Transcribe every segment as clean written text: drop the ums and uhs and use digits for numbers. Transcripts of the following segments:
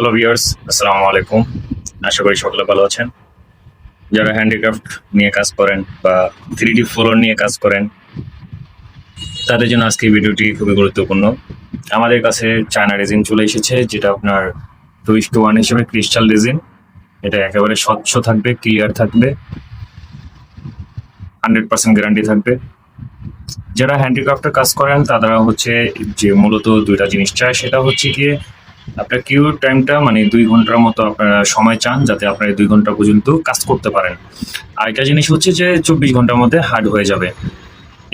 Hello viewers, আসসালামু আলাইকুম। আশা করি সকলে ভালো আছেন। যারা হ্যান্ডিক্রাফট নিয়ে কাজ করেন বা 3D ফ্লোর নিয়ে কাজ করেন, তাদের জন্য আজকে এই ভিডিওটি খুবই গুরুত্বপূর্ণ। আমাদের কাছে চায়না রেজিন চলে এসেছে, যেটা আপনার 2:1 হিসেবে ক্রিস্টাল রেজিন। এটা একেবারে স্বচ্ছ থাকবে, ক্লিয়ার থাকবে, 100% গ্যারান্টি থাকবে। যারা হ্যান্ডিক্রাফটের কাজ করেন তারা হচ্ছে যে মূলত দুইটা জিনিস চায়, সেটা হচ্ছে গিয়ে আপনার কিউর টাইমটা, মানে 2 ঘন্টার মতো আপনারা সময় চান, যাতে আপনারা 2 ঘন্টা পর্যন্ত কাজ করতে পারেন। আরেকটা জিনিস হচ্ছে যে 24 ঘন্টার মধ্যে হার্ড হয়ে যাবে।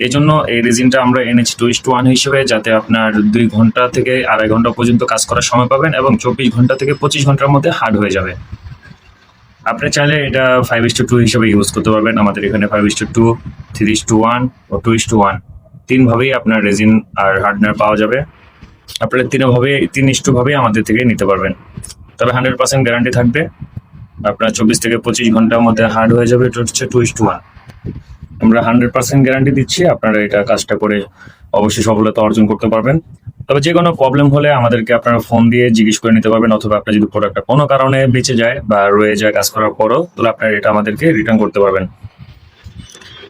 এই জন্য এই রেজিনটা আমরা এনেছি 2:1 হিসেবে, যাতে আপনার 2 ঘন্টা থেকে 2.5 ঘন্টা পর্যন্ত কাজ করার সময় পাবেন এবং 24 ঘন্টা থেকে 25 ঘন্টার মধ্যে হার্ড হয়ে যাবে। আপনি চাইলে এটা 5:2 হিসেবে ইউজ করতে পারবেন। আমাদের এখানে 5:2, 3:1 ও 2:1 তিনভাবেই আপনার রেজিন আর হার্ডনার পাওয়া যাবে। আপনারা তিন ভাবে আমাদের থেকে নিতে পারবেন। তবে 100% গ্যারান্টি থাকবে। আপনার 24 থেকে 25 ঘন্টার মধ্যে হার্ড হয়ে যাবে। এটা হচ্ছে 2:1। আমরা 100% গ্যারান্টি দিচ্ছি। আপনারা এটা কাজটা করে অবশ্যই সফলতা অর্জন করতে পারবেন। তবে যে কোনো প্রবলেম হলে আমাদেরকে আপনারা ফোন দিয়ে জিজ্ঞেস করে নিতে পারবেন, অথবা আপনার যদি প্রোডাক্টটা কোনো কারণে বেঁচে যায় বা রয়ে যায় কাজ করার পরও, তাহলে আপনারা এটা আমাদেরকে রিটার্ন করতে পারবেন।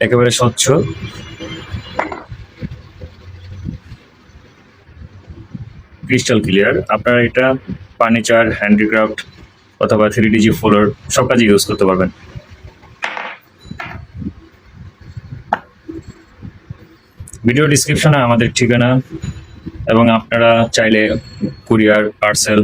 একেবারে স্বচ্ছ, ক্রিস্টাল ক্লিয়ার। আপনারা এটা ফার্নিচার, হ্যান্ডিক্রাফট অথবা 3D ফ্লোর সব কাজে ইউজ করতে পারবেন। ভিডিও ডিসক্রিপশনে আমাদের ঠিকানা, এবং আপনারা চাইলে কুরিয়ার, পার্সেল